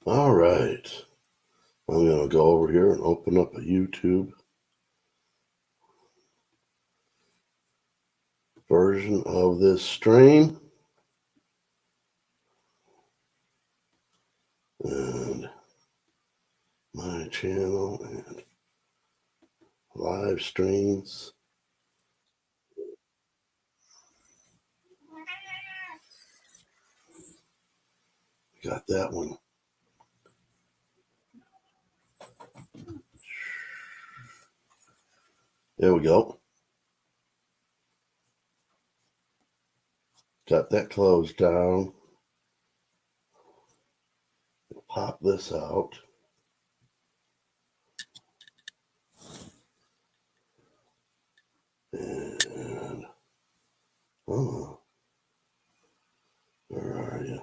All right. I'm going to go over here and open up a YouTube version of this stream. And my channel and live streams. Got that one. There we go. Got that closed down. Pop this out. And, oh, where are you?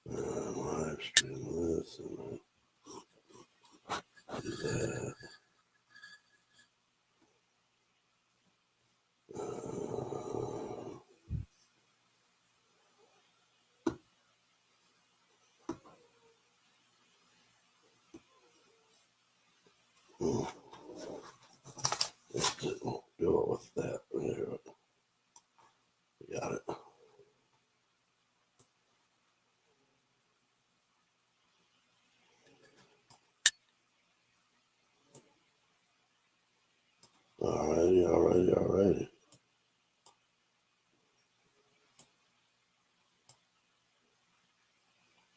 Live stream this and do that. It won't go with that. There. Got it. Alrighty.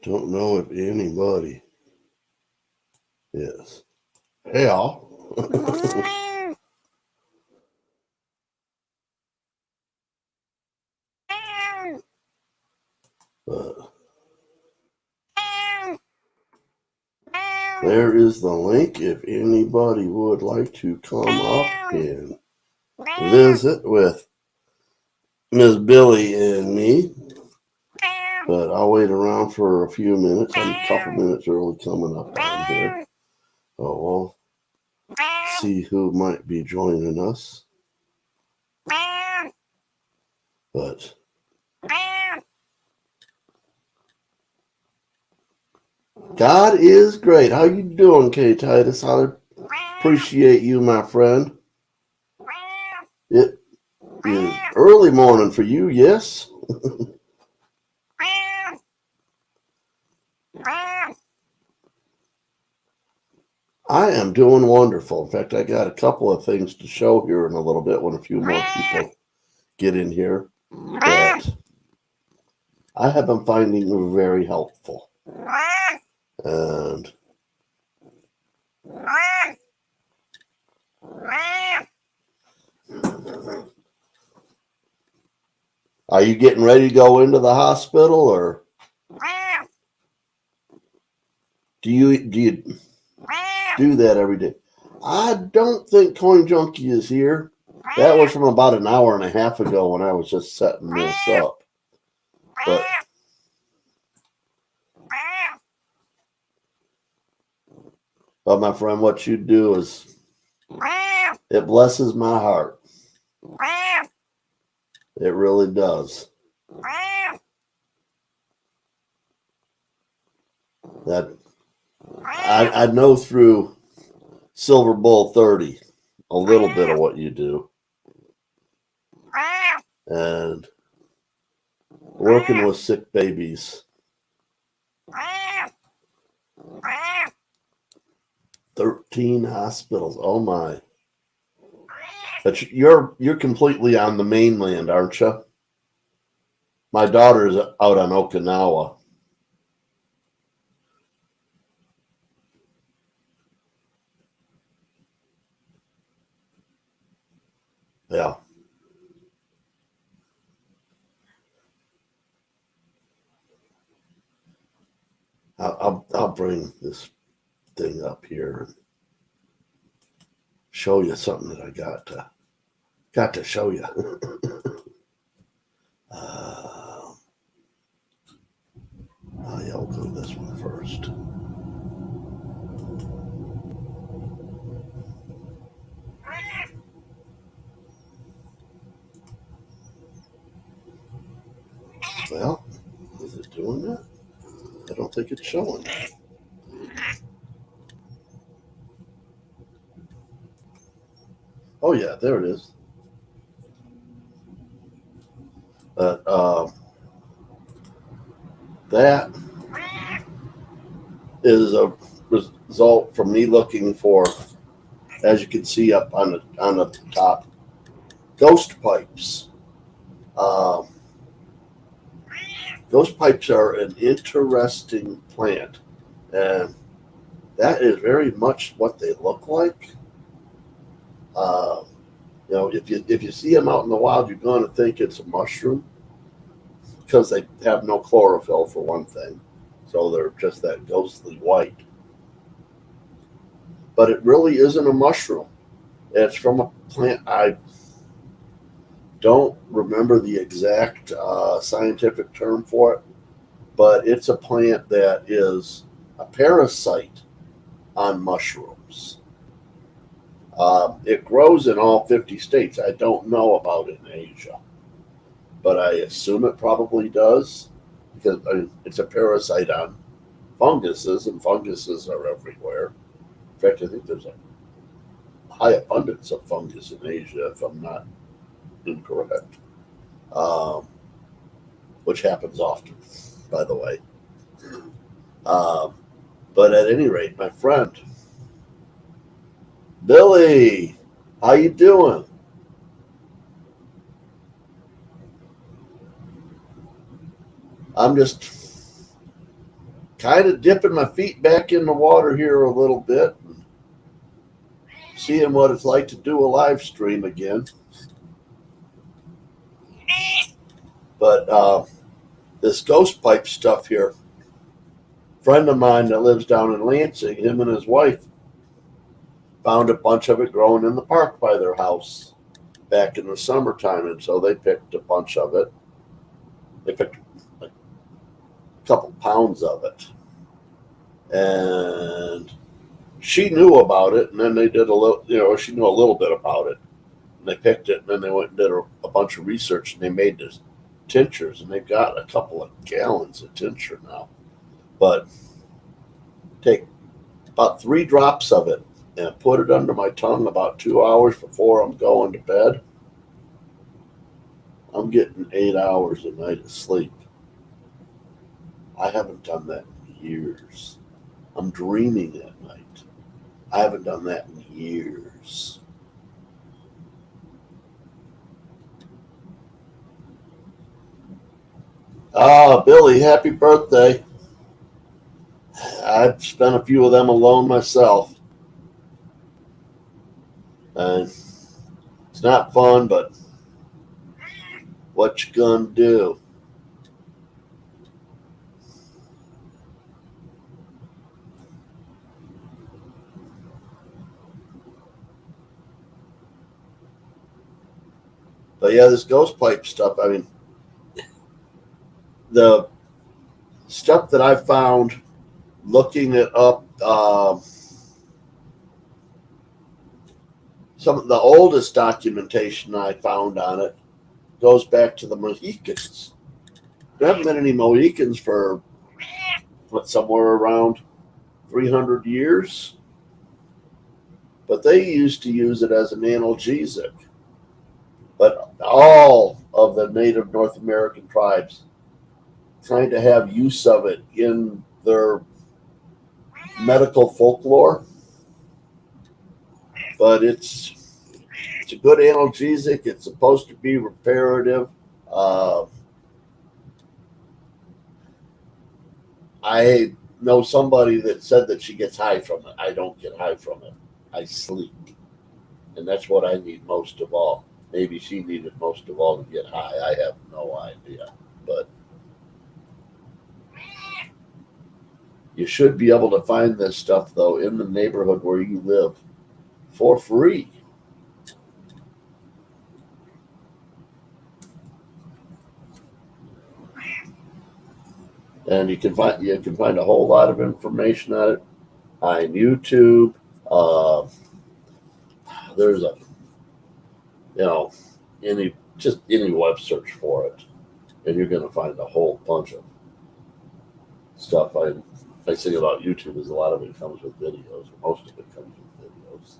Don't know if anybody is. Hey, all. But there is the link if anybody would like to come up and visit with Miss Billy and me. But I'll wait around for a few minutes. I'm a couple minutes early coming up on here. So we'll see who might be joining us. But God is great. How you doing, K. Titus? I appreciate you, my friend. It is early morning for you, yes? I am doing wonderful. In fact, I got a couple of things to show here in a little bit when a few more people get in here that I have been finding very helpful. And are you getting ready to go into the hospital, or do you do that every day? I don't think Coin Junkie is here. That was from about an hour and a half ago when I was just setting this up. But my friend, what you do is it blesses my heart. It really does. That I know through Silver Bull 30 a little bit of what you do. And working with sick babies. 13 hospitals. Oh my. But you're completely on the mainland, aren't you? My daughter's out on Okinawa. Yeah. I'll bring this thing up here and show you something that I got to show you. Yeah, we'll go to this one first. think it's showing. Oh yeah, there it is. But that is a result from me looking for, as you can see up on the top, ghost pipes. Um, Ghost pipes are an interesting plant, and that is very much what they look like. Uh, if you see them out in the wild, you're going to think it's a mushroom because they have no chlorophyll for one thing, so they're just that ghostly white. But it really isn't a mushroom. It's from a plant. I don't remember the exact scientific term for it, but it's a plant that is a parasite on mushrooms. It grows in all 50 states. I don't know about it in Asia, but I assume it probably does because it's a parasite on funguses, and funguses are everywhere. In fact, I think there's a high abundance of fungus in Asia, if I'm not incorrect, um, which happens often, by the way. Um, but at any rate, my friend Billy, how you doing? I'm just kind of dipping my feet back in the water here a little bit, and seeing what it's like to do a live stream again. But this ghost pipe stuff here, friend of mine that lives down in Lansing, him and his wife found a bunch of it growing in the park by their house back in the summertime, and so they picked a bunch of it. They picked like a couple pounds of it, and she knew about it, and then they did a little, she knew a little bit about it, and they picked it, and then they went and did a bunch of research, and they made this tinctures, and they've got a couple of gallons of tincture now. But take about 3 drops of it and put it under my tongue about 2 hours before I'm going to bed. I'm getting 8 hours a night of sleep. I haven't done that in years. I'm dreaming at night. I haven't done that in years. Ah, Billy, happy birthday. I've spent a few of them alone myself. And it's not fun, but what you gonna do? But yeah, this ghost pipe stuff, I mean, the stuff that I found looking it up, some of the oldest documentation I found on it goes back to the Mohicans. There haven't been any Mohicans for somewhere around 300 years, but they used to use it as an analgesic. But all of the native North American tribes trying to have use of it in their medical folklore. But it's a good analgesic. It's supposed to be reparative. Uh, I know somebody that said that she gets high from it. I don't get high from it. I sleep, and that's what I need most of all. Maybe she needed most of all to get high. I have no idea, but you should be able to find this stuff though in the neighborhood where you live for free. And you can find a whole lot of information on it on YouTube. Uh, there's a you know any web search for it, and you're going to find a whole bunch of stuff I say about YouTube is a lot of it comes with videos, or most of it comes with videos.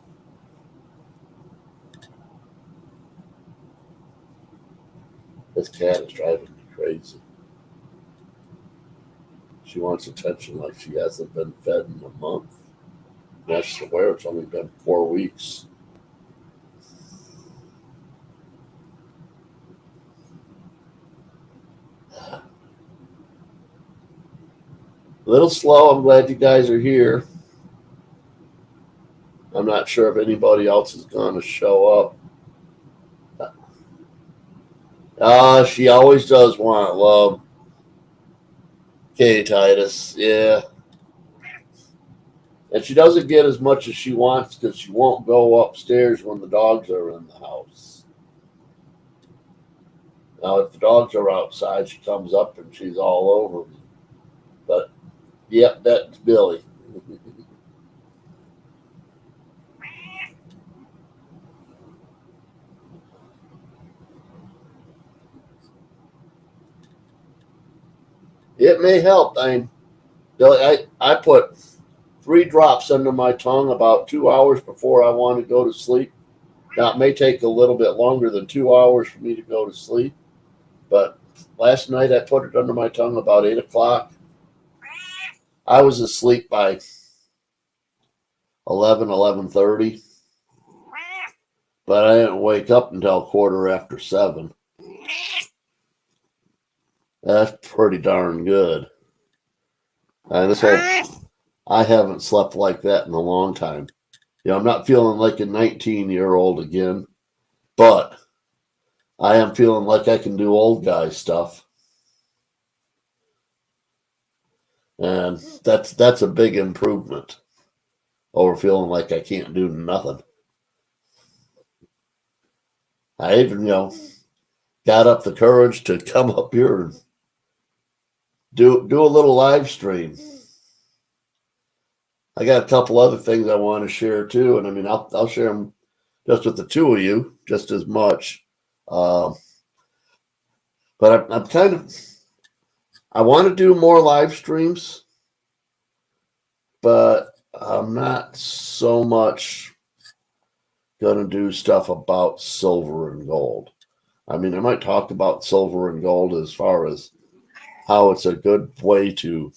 This cat is driving me crazy. She wants attention like she hasn't been fed in a month. And I swear it's only been 4 weeks. A little slow. I'm glad you guys are here. I'm not sure if anybody else is going to show up. She always does want love. Okay, Titus. Yeah. And she doesn't get as much as she wants because she won't go upstairs when the dogs are in the house. Now, if the dogs are outside, she comes up and she's all over me. But, yep, that's Billy. It may help. Billy, I put 3 drops under my tongue about 2 hours before I want to go to sleep. Now, it may take a little bit longer than 2 hours for me to go to sleep, but last night I put it under my tongue about 8 o'clock. I was asleep by 11:30, but I didn't wake up until 7:15. That's pretty darn good. And I haven't slept like that in a long time. I'm not feeling like a 19-year-old again, but I am feeling like I can do old guy stuff. And that's a big improvement over feeling like I can't do nothing. I even, got up the courage to come up here and do a little live stream. I got a couple other things I want to share too, and I mean I'll share them just with the two of you just as much. But I'm kind of I want to do more live streams, but I'm not so much gonna do stuff about silver and gold. I mean, I might talk about silver and gold as far as how it's a good way to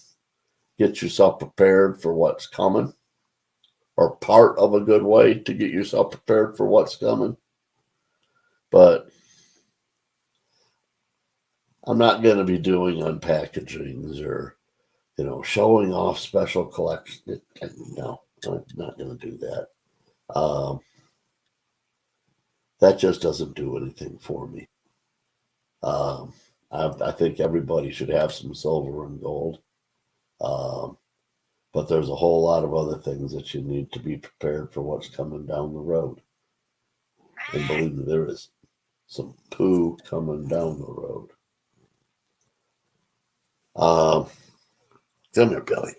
get yourself prepared for what's coming, or part of a good way to get yourself prepared for what's coming. But I'm not going to be doing unpackagings or, showing off special collections. No, I'm not going to do that. That just doesn't do anything for me. I think everybody should have some silver and gold. But there's a whole lot of other things that you need to be prepared for what's coming down the road. And believe me, there is some poo coming down the road. Come here, Billy.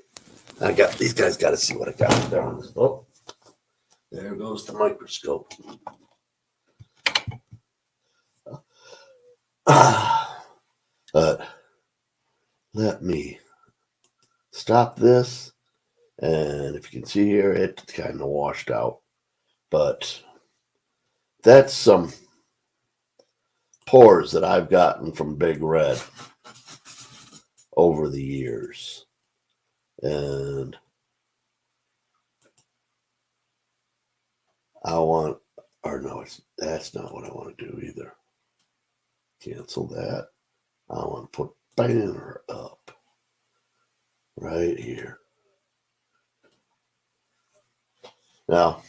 These guys got to see what I got there on this. Oh, there goes the microscope. But let me stop this. And if you can see here, it's kind of washed out. But that's some pores that I've gotten from Big Red over the years. And that's not what I want to do either. Cancel that. I want to put banner up right here. Now,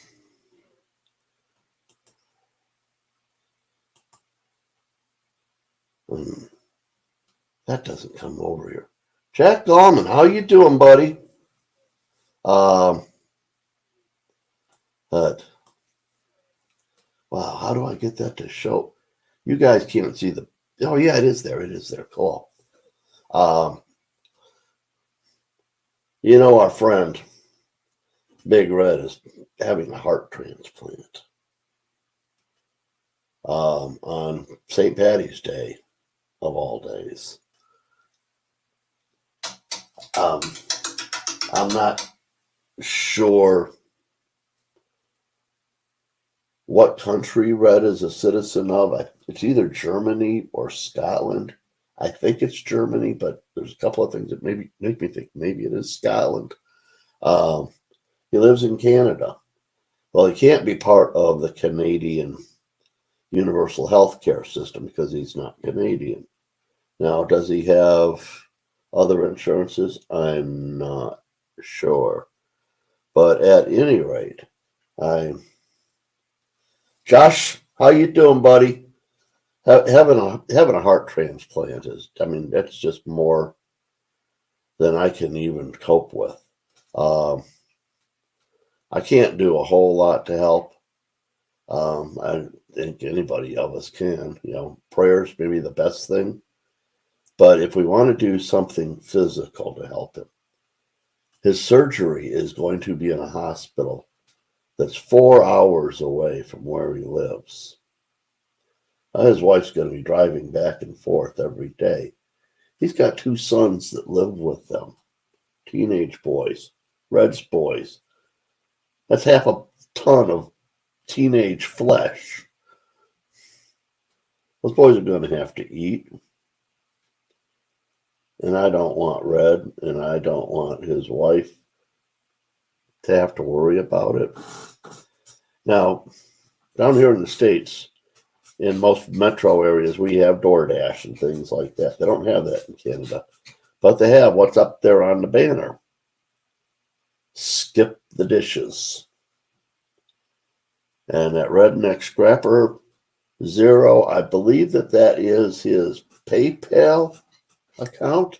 that doesn't come over here. Jack Gallman, how you doing, buddy? But wow, how do I get that to show? You guys can't see the. Oh yeah, it is there. It is there. Cool. Our friend Big Red is having a heart transplant on St. Patty's Day, of all days. I'm not sure what country Red is a citizen of. It's either Germany or Scotland. I think it's Germany, but there's a couple of things that maybe make me think maybe it is Scotland. He lives in Canada. Well, he can't be part of the Canadian universal health care system because he's not Canadian. Now, does he have other insurances? I'm not sure. But at any rate, Josh, how you doing, buddy? Having a heart transplant that's just more than I can even cope with. I can't do a whole lot to help. I think anybody of us can. Prayers may be the best thing. But if we want to do something physical to help him, his surgery is going to be in a hospital that's 4 hours away from where he lives. His wife's going to be driving back and forth every day. He's got 2 sons that live with them, teenage boys, Red's boys. That's half a ton of teenage flesh. Those boys are going to have to eat. And I don't want Red, and I don't want his wife to have to worry about it. Now, down here in the States, in most metro areas, we have DoorDash and things like that. They don't have that in Canada. But they have what's up there on the banner. Skip the dishes. And that Redneck Scrapper Zero, I believe that is his PayPal account.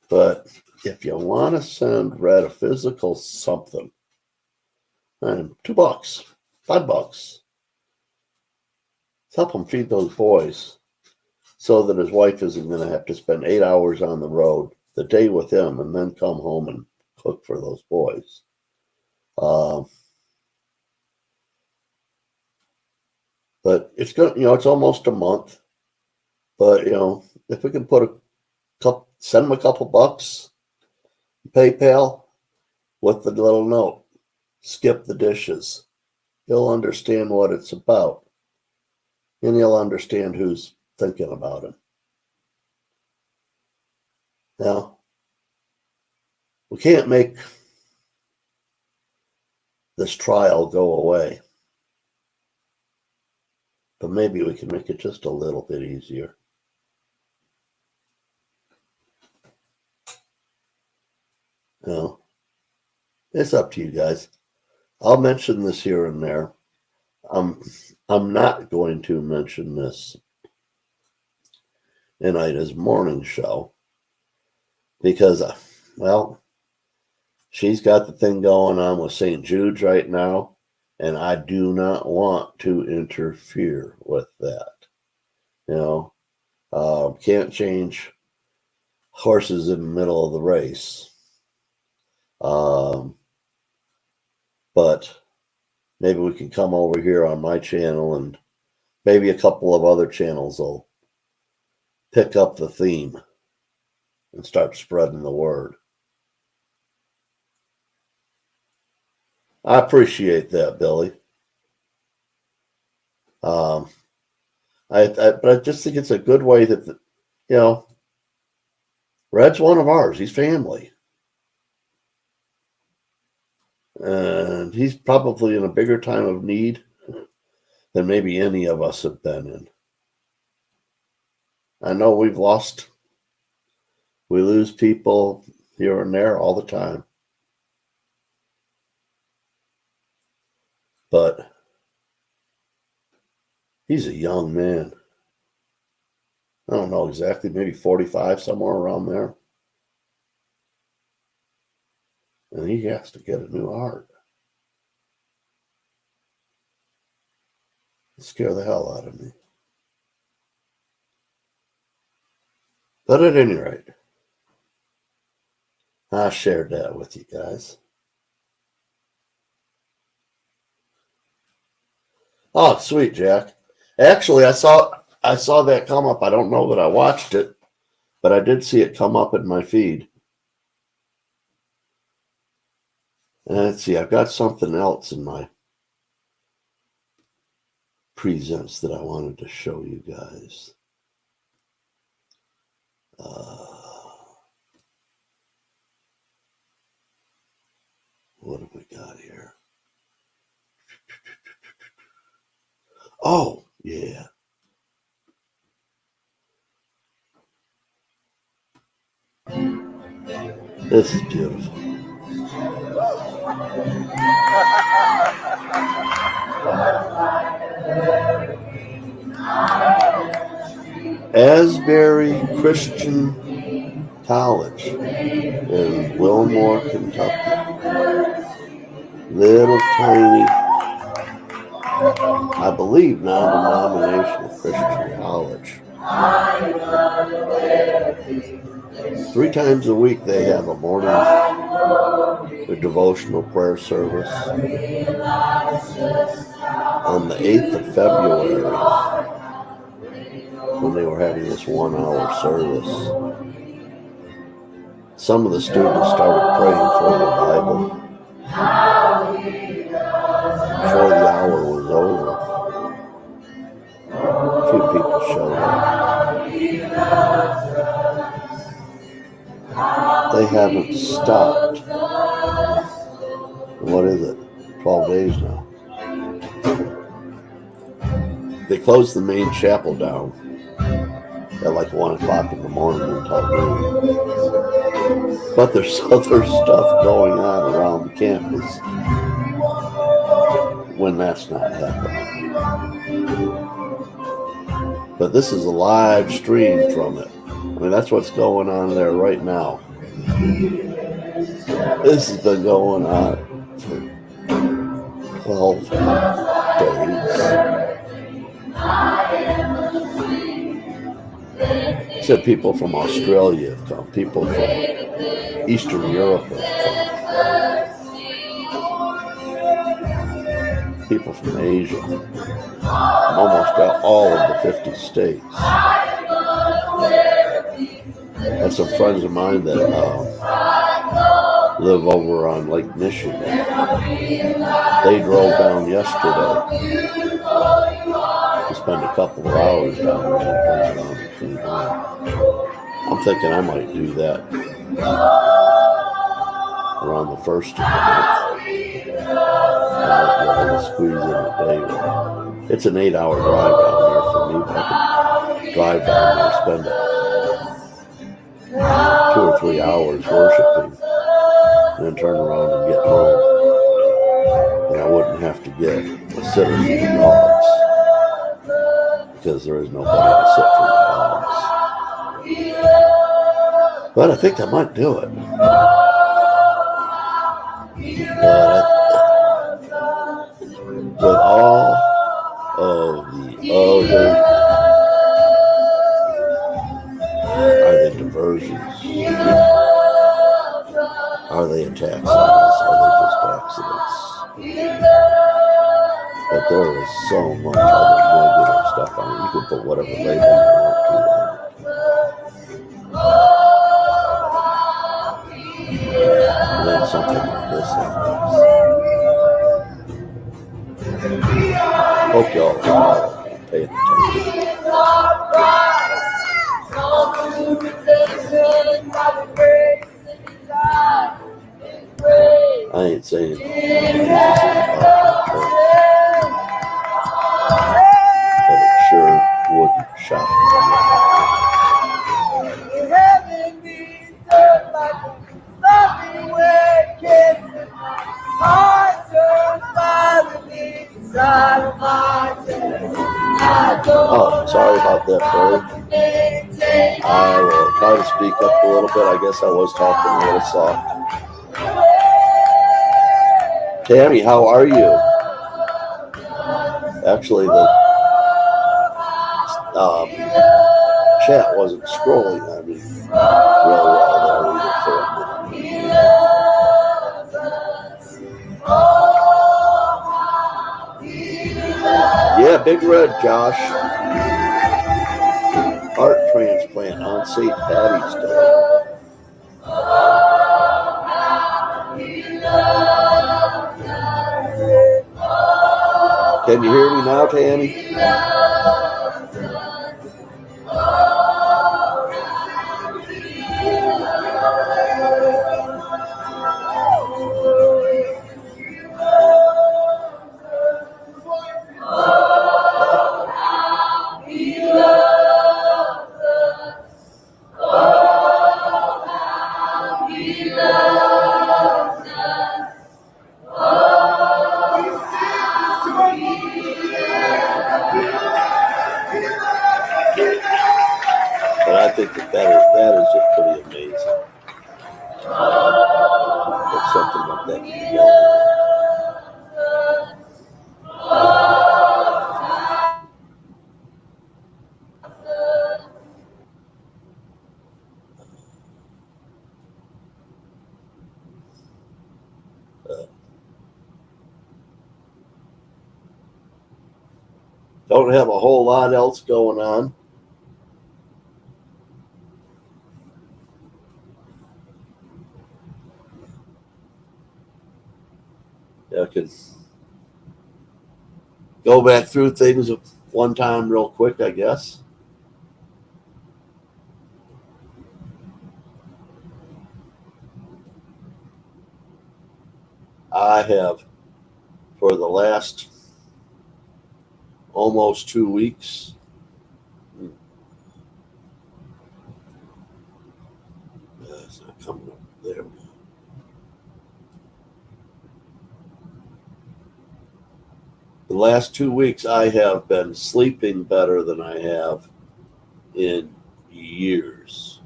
But if you want to send Red a physical something, $2, $5, help him feed those boys so that his wife isn't going to have to spend 8 hours on the road the day with him and then come home and cook for those boys. But it's good, it's almost a month. But if we can send him a couple bucks, PayPal with the little note, skip the dishes. He'll understand what it's about. And he'll understand who's thinking about him. Now, we can't make this trial go away. But maybe we can make it just a little bit easier. It's up to you guys. I'll mention this here and there. I'm not going to mention this in Ida's morning show because, she's got the thing going on with St. Jude's right now, and I do not want to interfere with that. Can't change horses in the middle of the race. But maybe we can come over here on my channel and maybe a couple of other channels will pick up the theme and start spreading the word. I appreciate that, Billy. But I just think it's a good way that, Red's one of ours. He's family. And he's probably in a bigger time of need than maybe any of us have been in. I know we lose people here and there all the time. But he's a young man. I don't know exactly, maybe 45, somewhere around there. And he has to get a new heart. It scared the hell out of me. But at any rate, I shared that with you guys. Oh, sweet, Jack. Actually, I saw that come up. I don't know that I watched it, but I did see it come up in my feed. Let's see, I've got something else in my presents that I wanted to show you guys. What have we got here? Oh, yeah. This is beautiful. Asbury Christian College in Wilmore, Kentucky. Little tiny, I believe, non-denominational Christian college. 3 times a week they have a morning devotional prayer service. On the 8th of February, when they were having this 1-hour service, some of the students started praying for the Bible. Before the hour was over, a few people showed up. They haven't stopped. What is it? 12 days now. They closed the main chapel down at like 1 o'clock in the morning until noon. But there's other stuff going on around the campus when that's not happening. But this is a live stream from it. I mean, that's what's going on there right now. This has been going on for 12 days. Said people from Australia have come, people from Eastern Europe have come, people from Asia, almost all of the 50 states. And some friends of mine that live over on Lake Michigan, they drove down yesterday to spend a couple of hours down there and turn around and clean home. I'm thinking I might do that around the 1st of the month. I might be able to squeeze in a day. It's an 8-hour drive down there for me, but I can drive down there, spend 2 or 3 hours worshiping, and then turn around and get home. And I wouldn't have to get a sitter for the dogs, because there is nobody to sit for the dogs. But I think I might do it. With all of the other, are they diversions? Are they attacks on us? Are they just accidents? But there is so much other negative stuff on it. You can put whatever label you want to on it. And then something like this happens. Hope y'all follow and pay attention. I ain't saying Jesus is about to return, but it sure wouldn't shock me. Oh, sorry about that, Barry. I will try to speak up a little bit. I guess I was talking a little soft. Tammy, how are you? Actually, the chat wasn't scrolling on me real well there either for a minute. Yeah, Big Red, Josh. Heart transplant on St. Patty's Day. Can you hear me now, Tammy? But I think that is just pretty amazing. That something like that can be going. Don't have a whole lot else going on. I can go back through things one time real quick, I guess. I have, for the last almost 2 weeks, it's not coming up there. The last 2 weeks, I have been sleeping better than I have in years.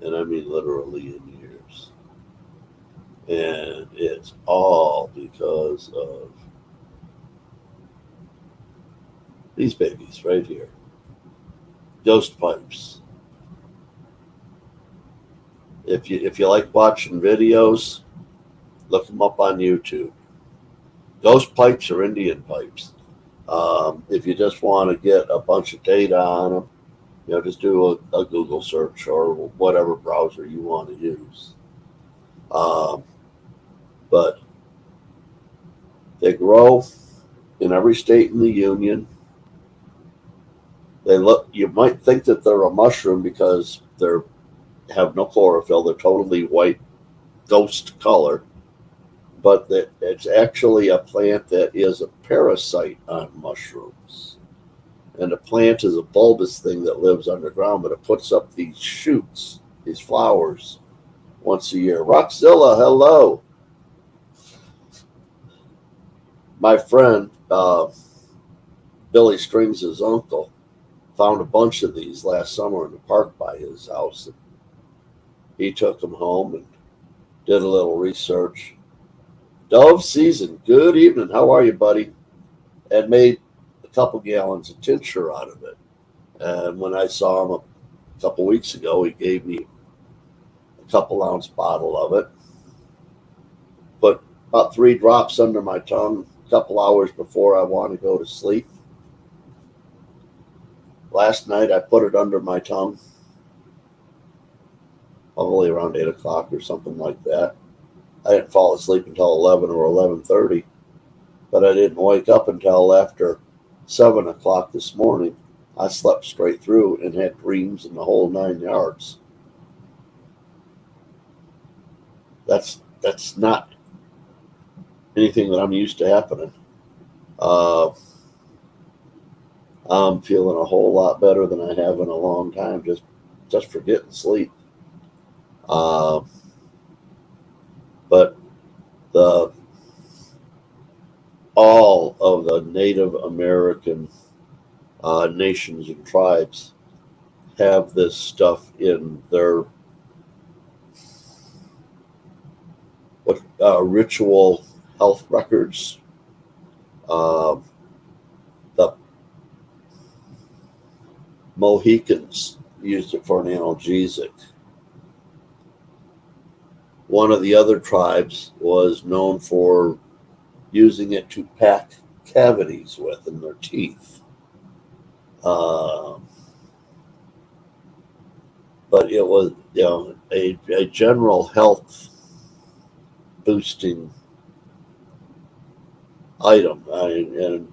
And I mean literally in years. And it's all because of these babies right here. Ghost pipes. If you like watching videos, look them up on YouTube. Ghost pipes or Indian pipes. If you just want to get a bunch of data on them, just do a Google search or whatever browser you want to use. But they grow in every state in the union. You might think that they're a mushroom because they have no chlorophyll. They're totally white, ghost color. But it's actually a plant that is a parasite on mushrooms. And a plant is a bulbous thing that lives underground, but it puts up these shoots, these flowers, once a year. Roxzilla, hello. My friend, Billy Strings' uncle, found a bunch of these last summer in the park by his house. And he took them home and did a little research. Dove Season, good evening. How are you, buddy? And made a couple gallons of tincture out of it. And when I saw him a couple weeks ago, he gave me a couple ounce bottle of it. Put about 3 drops under my tongue a couple hours before I want to go to sleep. Last night I put it under my tongue, probably around 8 o'clock or something like that. I didn't fall asleep until 11 or 11:30, but I didn't wake up until after 7 o'clock this morning. I slept straight through and had dreams in the whole 9 yards. That's not anything that I'm used to happening. I'm feeling a whole lot better than I have in a long time just for getting sleep. But all of the Native American nations and tribes have this stuff in their ritual health records. The Mohicans used it for an analgesic. One of the other tribes was known for using it to pack cavities with in their teeth. But it was, a general health boosting item. And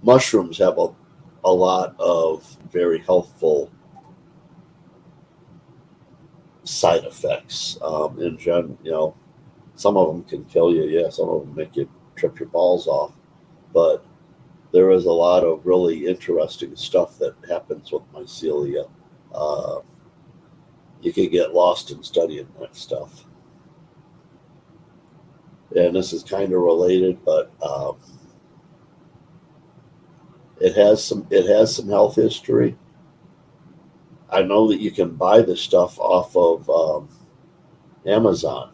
mushrooms have a lot of very healthful side effects. In general, some of them can kill you. Yeah, some of them make you trip your balls off. But there is a lot of really interesting stuff that happens with mycelia. Uh, you can get lost in studying that stuff. And this is kind of related, but it has some health history. I know that you can buy this stuff off of Amazon,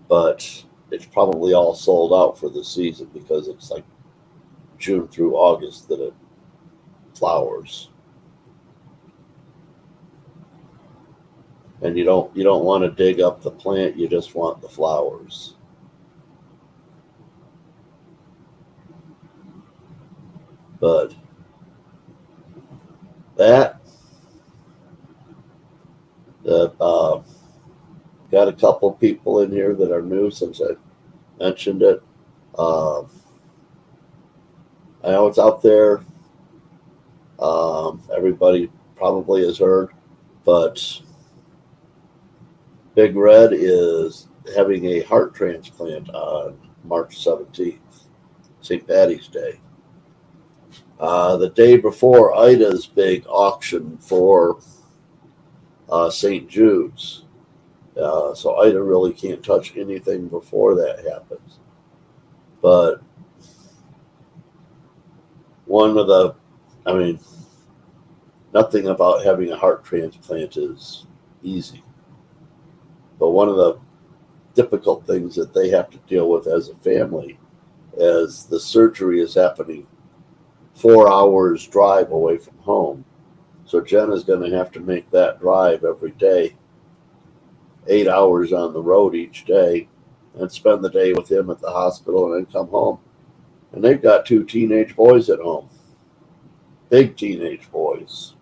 but it's probably all sold out for the season because it's like June through August that it flowers, and you don't want to dig up the plant. You just want the flowers. But that got a couple people in here that are new since I mentioned it. Uh, I know it's out there. Everybody probably has heard, but Big Red is having a heart transplant on March 17th, St. Patty's Day. The day before Ida's big auction for St. Jude's. So Ida really can't touch anything before that happens. But one of the, I mean, nothing about having a heart transplant is easy. But one of the difficult things that they have to deal with as a family is the surgery is happening 4 hours drive away from home. So Jen is going to have to make that drive every day, 8 hours on the road each day, and spend the day with him at the hospital and then come home. And they've got 2 teenage boys at home, big teenage boys.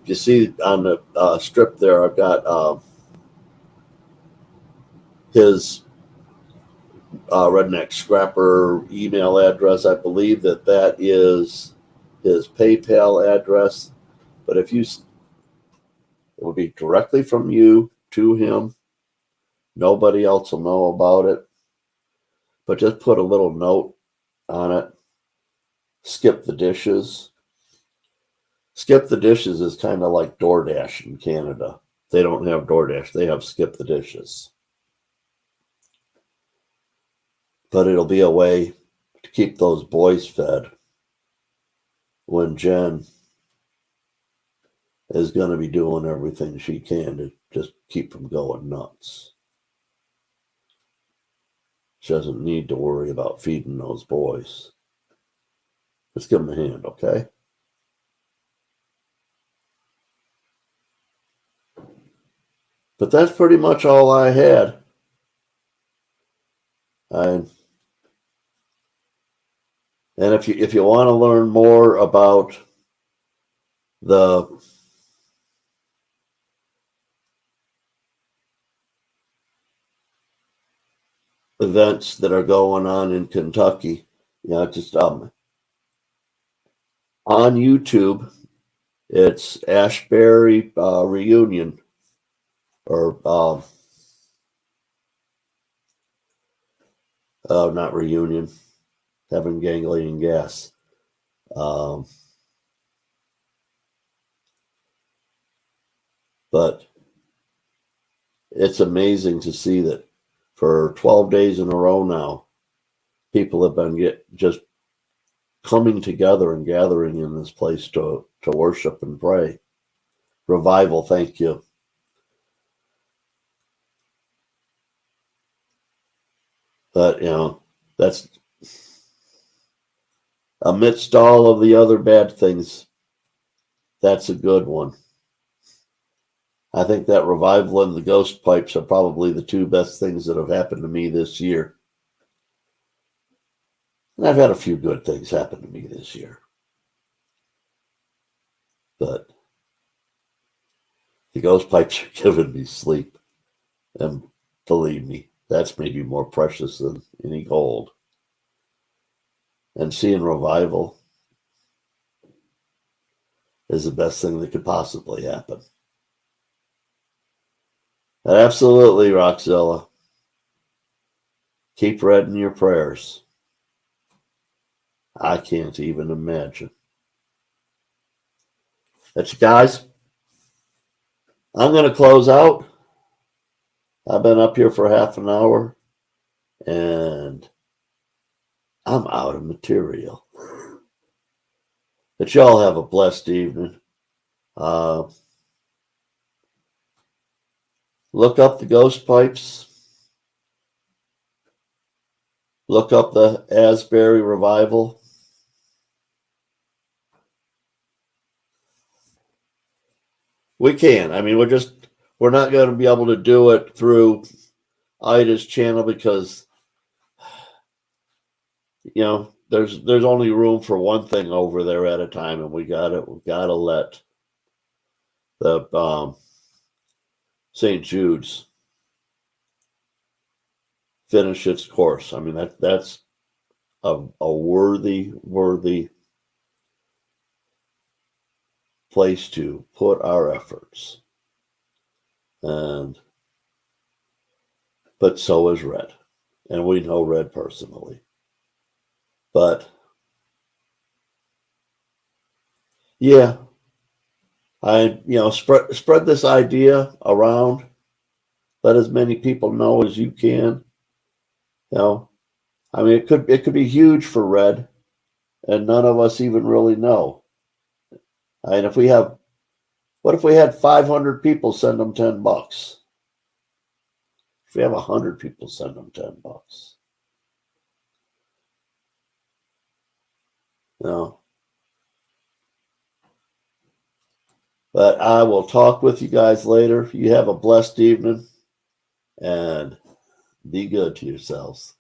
If you see on the strip there, I've got his Redneck Scrapper email address. I believe that is his PayPal address. But it will be directly from you to him. Nobody else will know about it. But just put a little note on it. Skip the dishes. Skip the dishes is kind of like DoorDash in Canada. They don't have DoorDash. They have Skip the Dishes. But it'll be a way to keep those boys fed when Jen is going to be doing everything she can to just keep them going nuts. She doesn't need to worry about feeding those boys. Just give them a hand, okay? But that's pretty much all I had. And if you want to learn more about the events that are going on in Kentucky, just on YouTube, it's Ashbury Reunion, or not reunion, having ganglion gas. But it's amazing to see that for 12 days in a row now, people have been just coming together and gathering in this place to worship and pray. Revival, thank you. But, that's amidst all of the other bad things, that's a good one. I think that revival and the ghost pipes are probably the two best things that have happened to me this year. And I've had a few good things happen to me this year. But the ghost pipes are giving me sleep. And believe me, that's maybe more precious than any gold. and seeing revival is the best thing that could possibly happen. And absolutely, Roxzilla. Keep Red in your prayers. I can't even imagine. That's guys. I'm going to close out. I've been up here for half an hour and I'm out of material. But y'all have a blessed evening. Look up the Ghost Pipes. Look up the Asbury Revival. We can. I mean, we're not going to be able to do it through Ida's channel because, you know, there's only room for one thing over there at a time, and we've got to let the St. Jude's finish its course. I mean, that's a worthy place to put our efforts. But so is Red. And we know Red personally. But yeah, spread this idea around. Let as many people know as you can. You know, I mean, it could be huge for Red, and none of us even really know. And what if we had 500 people send them $10? If we have 100 people send them $10, you know. But I will talk with you guys later. You have a blessed evening and be good to yourselves.